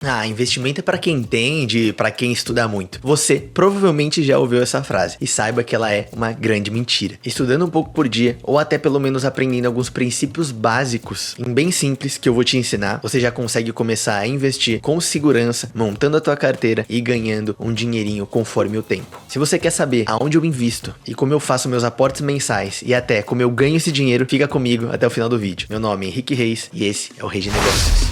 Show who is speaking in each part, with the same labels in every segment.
Speaker 1: Ah, investimento é para quem entende, para quem estuda muito. Você provavelmente já ouviu essa frase e saiba que ela é uma grande mentira. Estudando um pouco por dia ou até pelo menos aprendendo alguns princípios básicos, bem simples que eu vou te ensinar, você já consegue começar a investir com segurança, montando a tua carteira e ganhando um dinheirinho conforme o tempo. Se você quer saber aonde eu invisto e como eu faço meus aportes mensais e até como eu ganho esse dinheiro, fica comigo até o final do vídeo. Meu nome é Henrique Reis e esse é o Rei de Negócios.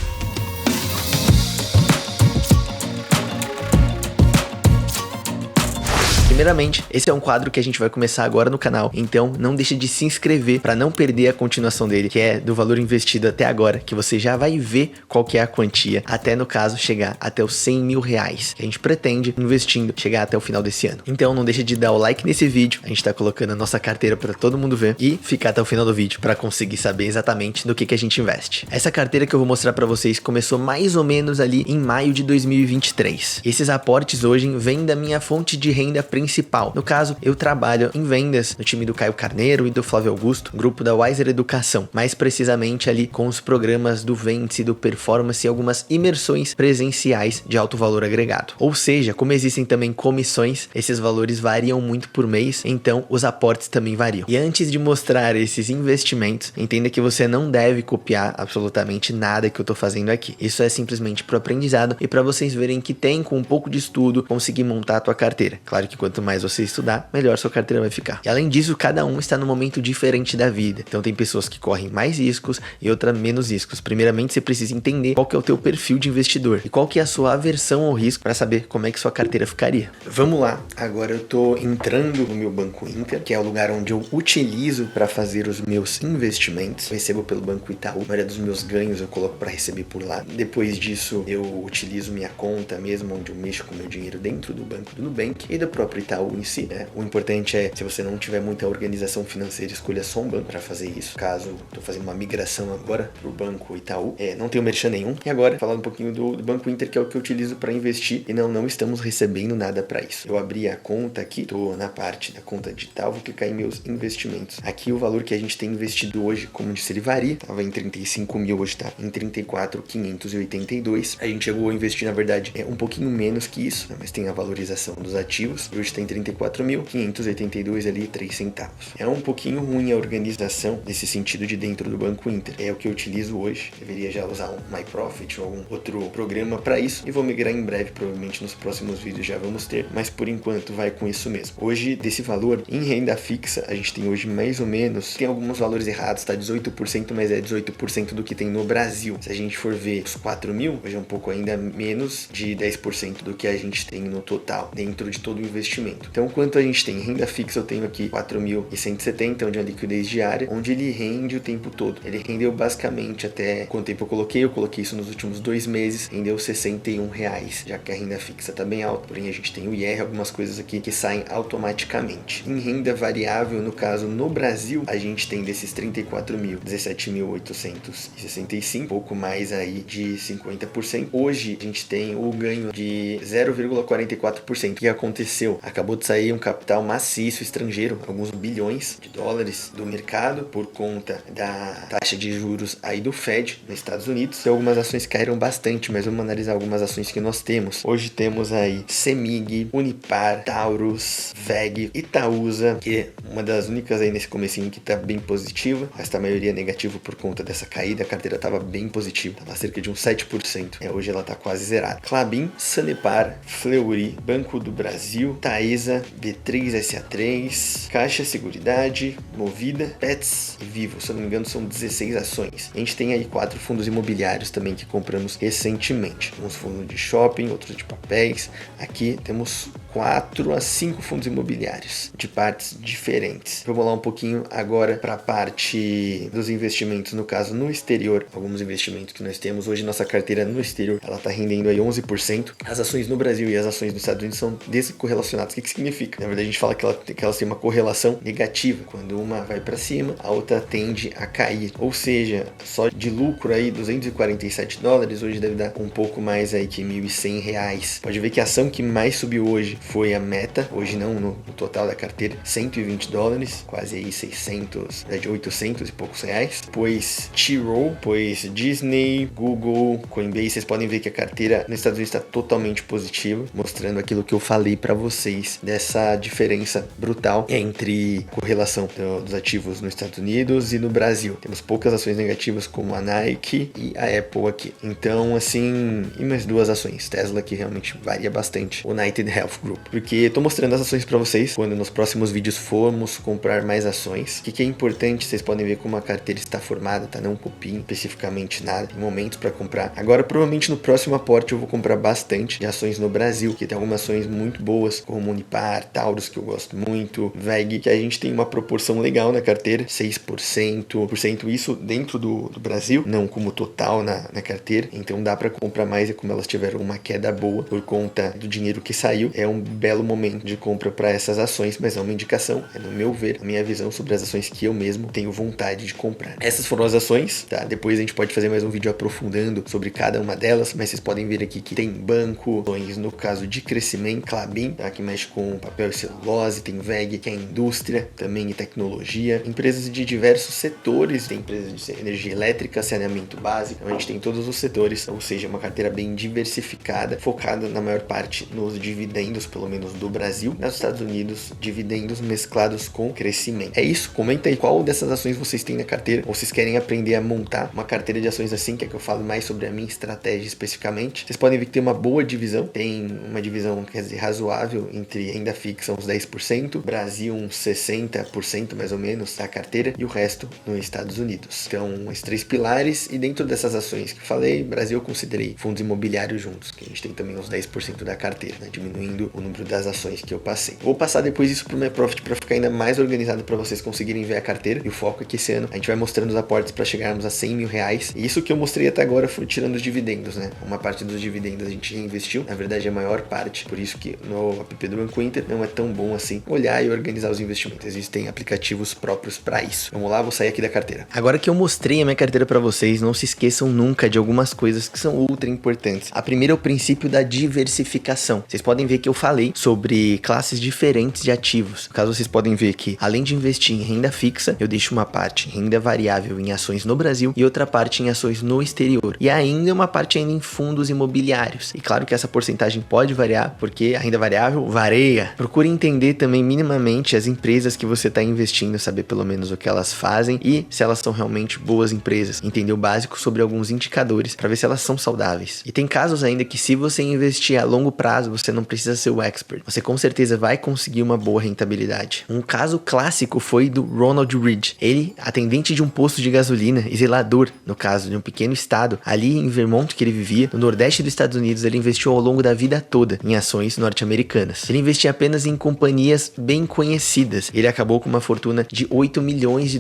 Speaker 1: Primeiramente, esse é um quadro que a gente vai começar agora no canal, então não deixe de se inscrever para não perder a continuação dele, que é do valor investido até agora, que você já vai ver qual que é a quantia, até no caso chegar até os 100 mil reais, que a gente pretende, investindo, chegar até o final desse ano. Então não deixe de dar o like nesse vídeo, a gente tá colocando a nossa carteira para todo mundo ver e ficar até o final do vídeo para conseguir saber exatamente no que a gente investe. Essa carteira que eu vou mostrar para vocês começou mais ou menos ali em maio de 2023. Esses aportes hoje vêm da minha fonte de renda principal. No caso, eu trabalho em vendas no time do Caio Carneiro e do Flávio Augusto, grupo da Wiser Educação, mais precisamente ali com os programas do Vence, do Performance e algumas imersões presenciais de alto valor agregado. Ou seja, como existem também comissões, esses valores variam muito por mês, então os aportes também variam. E antes de mostrar esses investimentos, entenda que você não deve copiar absolutamente nada que eu tô fazendo aqui. Isso é simplesmente pro aprendizado e para vocês verem que tem, com um pouco de estudo, conseguir montar a tua carteira. Claro que quanto mais você estudar, melhor sua carteira vai ficar. E além disso, cada um está num momento diferente da vida. Então tem pessoas que correm mais riscos e outras menos riscos. Primeiramente, você precisa entender qual que é o teu perfil de investidor e qual que é a sua aversão ao risco para saber como é que sua carteira ficaria. Vamos lá. Agora eu tô entrando no meu Banco Inter, que é o lugar onde eu utilizo para fazer os meus investimentos. Eu recebo pelo Banco Itaú. A maioria dos meus ganhos eu coloco para receber por lá. Depois disso, eu utilizo minha conta mesmo, onde eu mexo com o meu dinheiro dentro do banco do Nubank e do próprio Itaú em si, né? O importante é, se você não tiver muita organização financeira, escolha só um banco para fazer isso. Caso tô fazendo uma migração agora pro Banco Itaú, não tenho merchan nenhum. E agora, falando um pouquinho do Banco Inter, que é o que eu utilizo para investir, e não estamos recebendo nada para isso. Eu abri a conta aqui, tô na parte da conta digital, vou clicar em meus investimentos. Aqui o valor que a gente tem investido hoje, como disse, ele varia. Tava em 35 mil, hoje tá em 34.582. A gente chegou a investir, na verdade, um pouquinho menos que isso, né? Mas tem a valorização dos ativos. E hoje tem 34.582 ali, 3 centavos. É um pouquinho ruim a organização nesse sentido de dentro do Banco Inter. É o que eu utilizo hoje. Deveria já usar um MyProfit ou algum outro programa para isso. E vou migrar em breve, provavelmente nos próximos vídeos já vamos ter. Mas por enquanto vai com isso mesmo. Hoje, desse valor, em renda fixa, a gente tem hoje mais ou menos, tem alguns valores errados, tá 18%, mas é 18% do que tem no Brasil. Se a gente for ver os 4 mil, hoje é um pouco ainda menos de 10% do que a gente tem no total, dentro de todo o investimento. Então, quanto a gente tem em renda fixa, eu tenho aqui 4.170, onde é a liquidez diária, onde ele rende o tempo todo. Ele rendeu basicamente até quanto tempo eu coloquei isso nos últimos 2 meses, rendeu R$61, já que a renda fixa tá bem alta, porém a gente tem o IR, algumas coisas aqui que saem automaticamente. Em renda variável, no caso, no Brasil, a gente tem desses 34 mil, 17.865, pouco mais aí de 50%. Hoje, a gente tem o ganho de 0,44%. O que aconteceu? Acabou de sair um capital maciço estrangeiro, alguns bilhões de dólares do mercado, por conta da taxa de juros aí do Fed nos Estados Unidos. Então, algumas ações caíram bastante, mas vamos analisar algumas ações que nós temos. Hoje temos aí CEMIG, Unipar, Taurus, VEG, Itaúsa, que é uma das únicas aí nesse comecinho que tá bem positiva, mas tá a maioria negativa por conta dessa caída. A carteira tava bem positiva, tava cerca de uns 7%. Hoje ela tá quase zerada. Klabin, Sanepar, Fleury, Banco do Brasil, Taesa, B3SA3, Caixa Seguridade, Movida, Pets e Vivo. Se eu não me engano, são 16 ações. A gente tem aí 4 fundos imobiliários também que compramos recentemente. Uns fundos de shopping, outros de papéis. Aqui temos 4 a 5 fundos imobiliários de partes diferentes. Vamos lá um pouquinho agora para a parte dos investimentos, no caso no exterior. Alguns investimentos que nós temos hoje, nossa carteira no exterior, ela está rendendo aí 11%. As ações no Brasil e as ações nos Estados Unidos são descorrelacionadas. O que significa? Na verdade, a gente fala que elas têm uma correlação negativa. Quando uma vai para cima, a outra tende a cair. Ou seja, só de lucro aí, $247, hoje deve dar um pouco mais aí que R$1.100. Pode ver que a ação que mais subiu hoje foi a Meta, hoje não no total da carteira, $120, quase aí 600, de 800 e poucos reais. Depois T-Roll, depois Disney, Google, Coinbase. Vocês podem ver que a carteira nos Estados Unidos está totalmente positiva, mostrando aquilo que eu falei para vocês, dessa diferença brutal entre correlação dos ativos nos Estados Unidos e no Brasil. Temos poucas ações negativas como a Nike e a Apple aqui. Então, assim, e mais duas ações, Tesla, que realmente varia bastante, United Health Group. Porque eu tô mostrando as ações para vocês quando nos próximos vídeos formos comprar mais ações. O que é importante, vocês podem ver como a carteira está formada, tá? Não copiem especificamente nada, tem momentos para comprar. Agora, provavelmente no próximo aporte eu vou comprar bastante de ações no Brasil, que tem algumas ações muito boas, como Unipar, Taurus, que eu gosto muito, VEG, que a gente tem uma proporção legal na carteira, 6%, isso dentro do Brasil, não como total na carteira. Então dá para comprar mais, e como elas tiveram uma queda boa por conta do dinheiro que saiu, é um belo momento de compra para essas ações, mas é uma indicação, é no meu ver, a minha visão sobre as ações que eu mesmo tenho vontade de comprar. Essas foram as ações, tá? Depois a gente pode fazer mais um vídeo aprofundando sobre cada uma delas, mas vocês podem ver aqui que tem banco, ações no caso de crescimento, Klabin, tá? Que mexe com papel e celulose, tem VEG, que é indústria, também e tecnologia, empresas de diversos setores, tem empresas de energia elétrica, saneamento básico, então a gente tem todos os setores, ou seja, uma carteira bem diversificada, focada na maior parte nos dividendos, pelo menos do Brasil, nos Estados Unidos, dividendos mesclados com crescimento. É isso, comenta aí qual dessas ações vocês têm na carteira, ou vocês querem aprender a montar uma carteira de ações assim, que é que eu falo mais sobre a minha estratégia especificamente. Vocês podem ver que tem uma boa divisão, tem uma divisão, quer dizer, razoável entre renda fixa uns 10%, Brasil uns 60% mais ou menos da carteira, e o resto nos Estados Unidos. Então, os 3 pilares, e dentro dessas ações que eu falei, Brasil eu considerei fundos imobiliários juntos, que a gente tem também uns 10% da carteira, né, diminuindo o número das ações que eu passei. Vou passar depois isso pro MyProfit para ficar ainda mais organizado para vocês conseguirem ver a carteira, e o foco é que esse ano a gente vai mostrando os aportes para chegarmos a R$100 mil, e isso que eu mostrei até agora foi tirando os dividendos, né? Uma parte dos dividendos a gente reinvestiu, na verdade a maior parte, por isso que no app do Banco Inter não é tão bom assim olhar e organizar os investimentos, existem aplicativos próprios para isso. Vamos lá, vou sair aqui da carteira. Agora que eu mostrei a minha carteira para vocês, não se esqueçam nunca de algumas coisas que são ultra importantes. A primeira é o princípio da diversificação. Vocês podem ver que eu falei sobre classes diferentes de ativos. No caso, vocês podem ver que, além de investir em renda fixa, eu deixo uma parte em renda variável em ações no Brasil e outra parte em ações no exterior. E ainda uma parte ainda em fundos imobiliários. E claro que essa porcentagem pode variar, porque a renda variável varia. Procure entender também minimamente as empresas que você está investindo, saber pelo menos o que elas fazem e se elas são realmente boas empresas. Entender o básico sobre alguns indicadores para ver se elas são saudáveis. E tem casos ainda que, se você investir a longo prazo, você não precisa ser o expert. Você com certeza vai conseguir uma boa rentabilidade. Um caso clássico foi do Ronald Read. Ele, atendente de um posto de gasolina e zelador, no caso de um pequeno estado, ali em Vermont que ele vivia, no nordeste dos Estados Unidos, ele investiu ao longo da vida toda em ações norte-americanas. Ele investia apenas em companhias bem conhecidas. Ele acabou com uma fortuna de $8 milhões,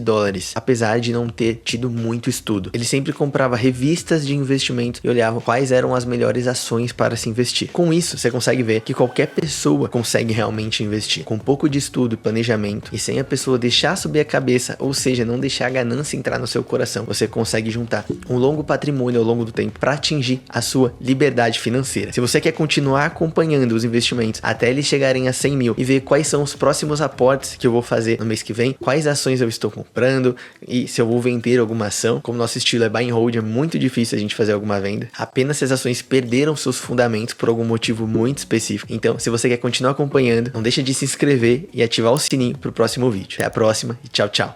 Speaker 1: apesar de não ter tido muito estudo. Ele sempre comprava revistas de investimento e olhava quais eram as melhores ações para se investir. Com isso, você consegue ver que qualquer pessoa consegue realmente investir. Com um pouco de estudo e planejamento, e sem a pessoa deixar subir a cabeça, ou seja, não deixar a ganância entrar no seu coração, você consegue juntar um longo patrimônio ao longo do tempo para atingir a sua liberdade financeira. Se você quer continuar acompanhando os investimentos até eles chegarem a 100 mil e ver quais são os próximos aportes que eu vou fazer no mês que vem, quais ações eu estou comprando e se eu vou vender alguma ação, como nosso estilo é buy and hold, é muito difícil a gente fazer alguma venda, apenas se as ações perderam seus fundamentos por algum motivo muito específico. Então, se você quer continuar acompanhando, não deixa de se inscrever e ativar o sininho para o próximo vídeo. Até a próxima e tchau, tchau!